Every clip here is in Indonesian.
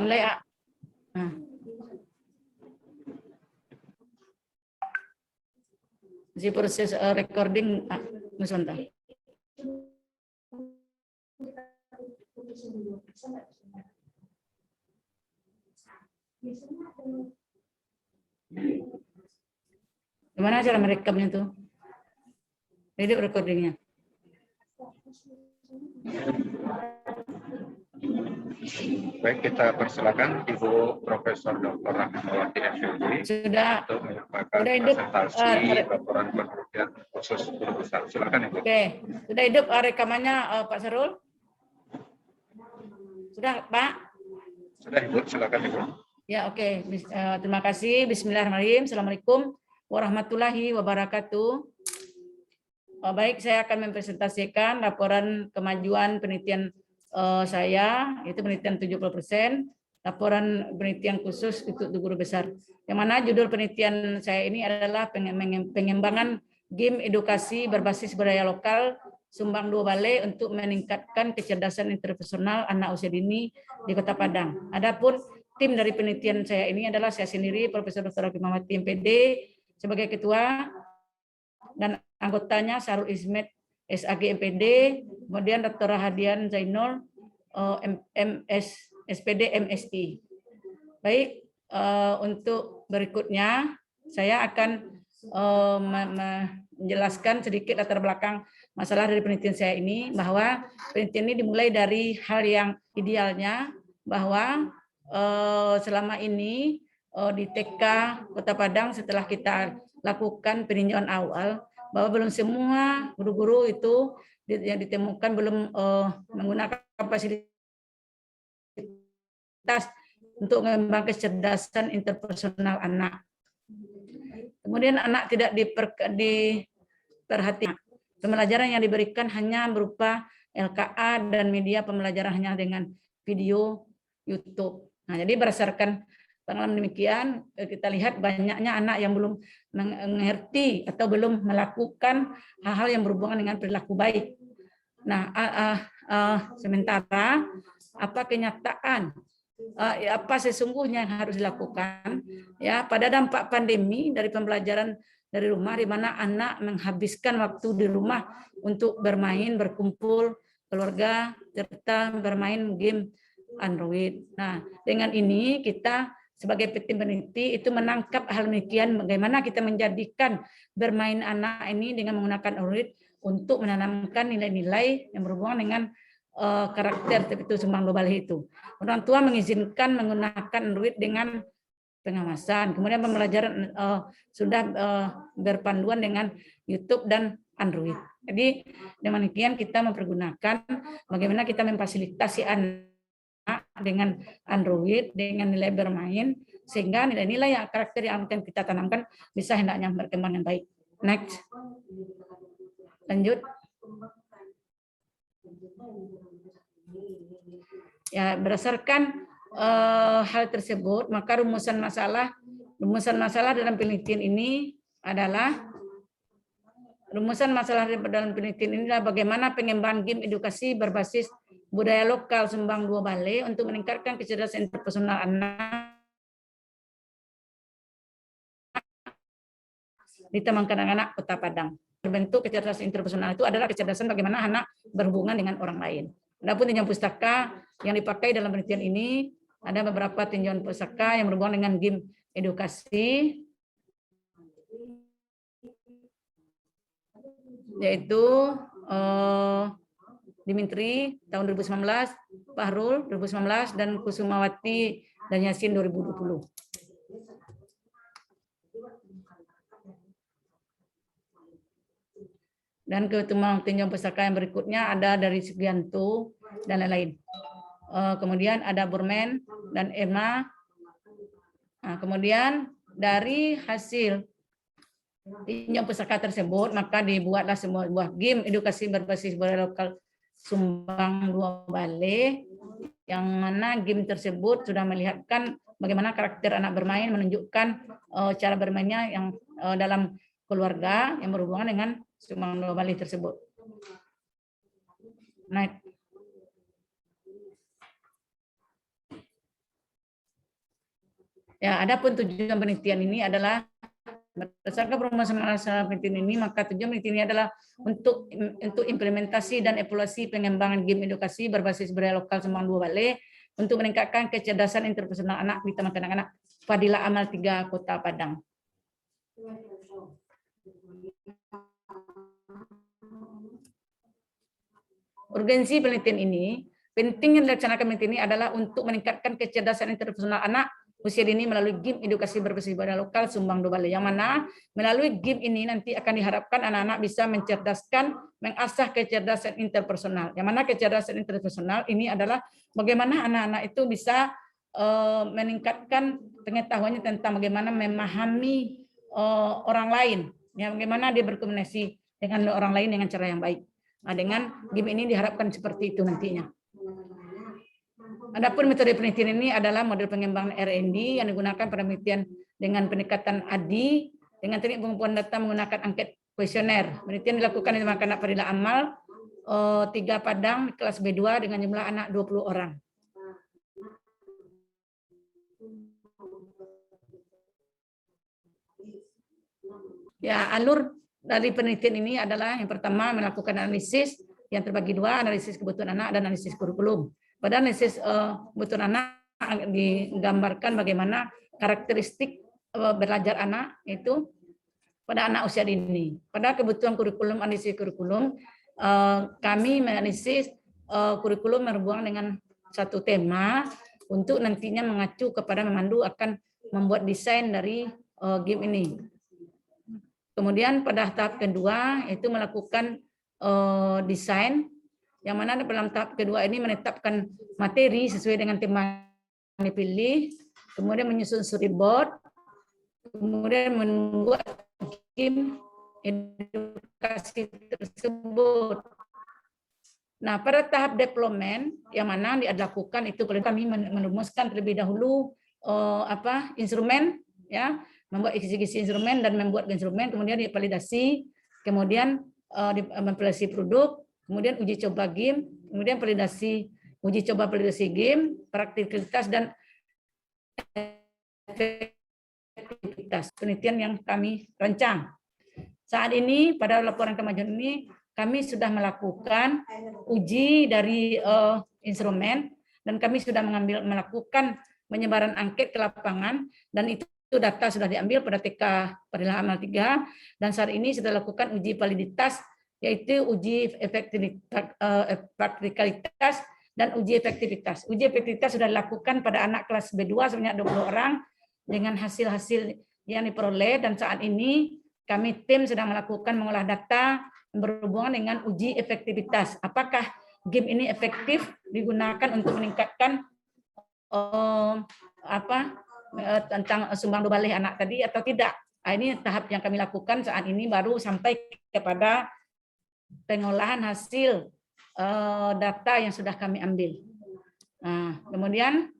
Mulai A. Masih proses recording, sebentar. Gimana cara merekamnya tuh? Jadi recordingnya. Baik, kita persilakan Ibu Profesor Dr. Rahmawati FLD Sudah. untuk menyampaikan Hidup, presentasi laporan penelitian khusus guru besar. Silakan Ibu. Oke, sudah hidup rekamannya Pak Sarul? Sudah Pak? Sudah Ibu, silakan Ibu. Ya oke. Terima kasih. Bismillahirrahmanirrahim. Assalamualaikum warahmatullahi wabarakatuh. Baik, saya akan mempresentasikan laporan kemajuan penelitian saya, yaitu penelitian 70%, laporan penelitian khusus untuk guru besar. Yang mana judul penelitian saya ini adalah pengembangan game edukasi berbasis budaya lokal Sumbang Dua Balai untuk meningkatkan kecerdasan interpersonal anak usia dini di Kota Padang. Adapun tim dari penelitian saya ini adalah saya sendiri, Profesor Dr. Rahmawati MPD, sebagai ketua, dan anggotanya Sarul Ismet SAG MPD, kemudian Dr. Hadian Zainul MS SPD MSI. Baik, untuk berikutnya saya akan menjelaskan sedikit latar belakang masalah dari penelitian saya ini, bahwa penelitian ini dimulai dari hal yang idealnya, bahwa selama ini di TK Kota Padang setelah kita lakukan peninjauan awal, bahwa belum semua guru-guru itu yang ditemukan belum menggunakan fasilitas untuk mengembangkan kecerdasan interpersonal anak. Kemudian anak tidak diperhatikan. Pembelajaran yang diberikan hanya berupa LKA dan media pembelajaran hanya dengan video YouTube. Nah, jadi berdasarkan pengalaman demikian, kita lihat banyaknya anak yang belum mengerti atau belum melakukan hal-hal yang berhubungan dengan perilaku baik. Nah, sementara apa kenyataan, apa sesungguhnya yang harus dilakukan ya pada dampak pandemi dari pembelajaran dari rumah, di mana anak menghabiskan waktu di rumah untuk bermain, berkumpul keluarga, serta bermain game Android. Nah, dengan ini kita sebagai tim peneliti itu menangkap hal demikian, bagaimana kita menjadikan bermain anak ini dengan menggunakan Android untuk menanamkan nilai-nilai yang berhubungan dengan karakter itu Sumbang Dua Balai itu. Orang tua mengizinkan menggunakan Android dengan pengawasan. Kemudian pembelajaran sudah berpanduan dengan YouTube dan Android. Jadi demikian kita mempergunakan bagaimana kita memfasilitasi anak dengan Android, dengan nilai bermain, sehingga nilai-nilai yang karakter yang akan kita tanamkan bisa hendaknya berkembang dengan baik. Next. Lanjut. Ya, berdasarkan hal tersebut, maka rumusan masalah dalam penelitian ini adalah bagaimana pengembangan game edukasi berbasis budaya lokal Sumbang Dua Balai untuk meningkatkan kecerdasan interpersonal anak di taman kanak-kanak Kota Padang. Bentuk kecerdasan interpersonal itu adalah kecerdasan bagaimana anak berhubungan dengan orang lain. Adapun tinjauan pustaka yang dipakai dalam penelitian ini ada beberapa tinjauan pustaka yang berhubungan dengan game edukasi, yaitu Dimitri tahun 2019, Fahrul 2019, dan Kusumawati dan Yasin 2020. Dan ketemuan tinjauan pustaka yang berikutnya ada dari Sugianto dan lain-lain. Kemudian ada Burman dan Emma. Nah, kemudian dari hasil tinjauan pustaka tersebut, maka dibuatlah semua buah game edukasi berbasis budaya lokal Sumbang Dua Balai, yang mana game tersebut sudah melihatkan bagaimana karakter anak bermain, menunjukkan cara bermainnya yang dalam keluarga yang berhubungan dengan Sumbang Dua Balai tersebut. Nah, Ya, adapun tujuan penelitian ini adalah berdasarkan permasalahan penelitian ini, maka tujuan penelitian ini adalah untuk implementasi dan evaluasi pengembangan game edukasi berbasis budaya lokal Sembang Dua Bale untuk meningkatkan kecerdasan interpersonal anak di Taman Kanak-kanak Fadilah Amal 3 Kota Padang. Urgensi penelitian ini, pentingnya dilaksanakan penelitian ini adalah untuk meningkatkan kecerdasan interpersonal anak usia dini melalui game edukasi berbasis budaya lokal Sembang Dua Bale, yang mana melalui game ini nanti akan diharapkan anak-anak bisa mencerdaskan, mengasah kecerdasan interpersonal. Yang mana kecerdasan interpersonal ini adalah bagaimana anak-anak itu bisa meningkatkan pengetahuannya tentang bagaimana memahami orang lain, ya, bagaimana dia berkomunikasi dengan orang lain dengan cara yang baik. Nah, dengan game ini diharapkan seperti itu nantinya. Adapun metode penelitian ini adalah model pengembangan R&D yang digunakan pada penelitian dengan pendekatan ADI dengan teknik pengumpulan data menggunakan angket kuesioner. Penelitian dilakukan di Taman Kanak Fadilah Amal 3 Padang kelas B2 dengan jumlah anak 20 orang. Ya, alur dari penelitian ini adalah yang pertama melakukan analisis yang terbagi dua, analisis kebutuhan anak dan analisis kurikulum. Pada analisis kebutuhan anak digambarkan bagaimana karakteristik belajar anak itu pada anak usia dini. Pada kebutuhan kurikulum, analisis kurikulum, kami menganalisis kurikulum berhubungan dengan satu tema untuk nantinya mengacu kepada memandu akan membuat desain dari game ini. Kemudian pada tahap kedua itu melakukan desain, yang mana dalam tahap kedua ini menetapkan materi sesuai dengan tema yang dipilih, kemudian menyusun storyboard, kemudian membuat game edukasi tersebut. Nah, pada tahap deployment yang mana dilakukan itu kami merumuskan terlebih dahulu instrumen, ya, membuat isi instrumen dan membuat instrumen, kemudian divalidasi, kemudian validasi produk, kemudian uji coba game, kemudian uji coba validasi game, praktikalitas dan efektivitas penelitian yang kami rancang. Saat ini pada laporan kemajuan ini kami sudah melakukan uji dari instrumen dan kami sudah melakukan penyebaran angket ke lapangan, dan itu data sudah diambil pada TK Fadilah Amal 3 dan saat ini sudah lakukan uji validitas, yaitu uji efektivitas, praktikalitas dan uji efektivitas. Uji efektivitas sudah dilakukan pada anak kelas B2 sebanyak 20 orang dengan hasil-hasil yang diperoleh, dan saat ini kami tim sedang melakukan mengolah data berhubungan dengan uji efektivitas. Apakah game ini efektif digunakan untuk meningkatkan tentang Sembang Dua Bale anak tadi atau tidak. Nah, ini tahap yang kami lakukan saat ini, baru sampai kepada pengolahan hasil data yang sudah kami ambil. Nah, kemudian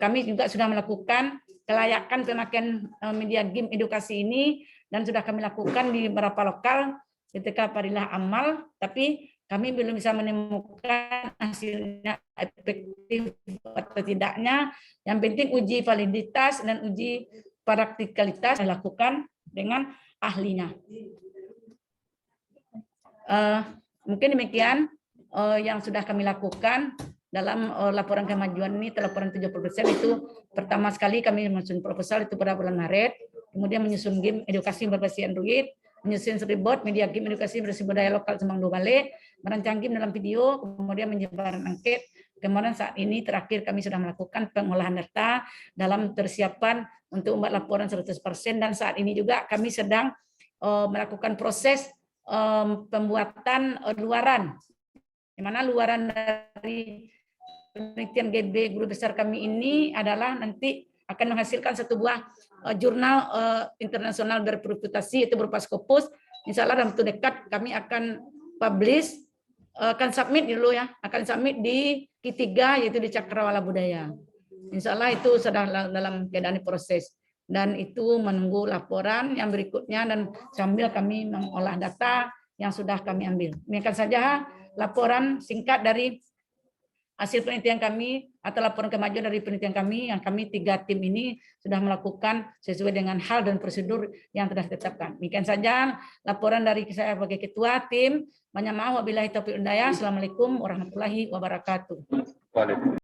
kami juga sudah melakukan kelayakan pemakaian media game edukasi ini dan sudah kami lakukan di beberapa lokal ketika Fadilah Amal, tapi kami belum bisa menemukan hasilnya efektif atau tidaknya. Yang penting uji validitas dan uji praktikalitas dilakukan dengan ahlinya. Mungkin demikian yang sudah kami lakukan dalam laporan kemajuan ini. Laporan 70% itu pertama sekali kami menyusun proposal itu pada bulan Maret, kemudian menyusun game edukasi berbasis Android, menyusun storyboard media game edukasi berbasis budaya lokal Sembang Dua Bale, merancang game dalam video, kemudian menyebarkan angket. Kemudian saat ini terakhir kami sudah melakukan pengolahan data dalam persiapan untuk membuat laporan 100%, dan saat ini juga kami sedang melakukan proses pembuatan luaran, di mana luaran dari penelitian GB guru besar kami ini adalah nanti akan menghasilkan satu buah jurnal internasional berreputasi, itu berupa Scopus. Insya Allah dalam waktu dekat kami akan publish, akan submit dulu ya, akan submit di Q3 yaitu di Cakrawala Budaya. Insya Allah itu sedang dalam keadaan proses, dan itu menunggu laporan yang berikutnya, dan sambil kami mengolah data yang sudah kami ambil. Demikian saja laporan singkat dari hasil penelitian kami atau laporan kemajuan dari penelitian kami, yang kami 3 tim ini sudah melakukan sesuai dengan hal dan prosedur yang telah ditetapkan. Demikian saja laporan dari saya sebagai ketua tim. Banyak maaf, wabillahi taufiq wal hidayah. Assalamualaikum warahmatullahi wabarakatuh. Waalaikumsalam.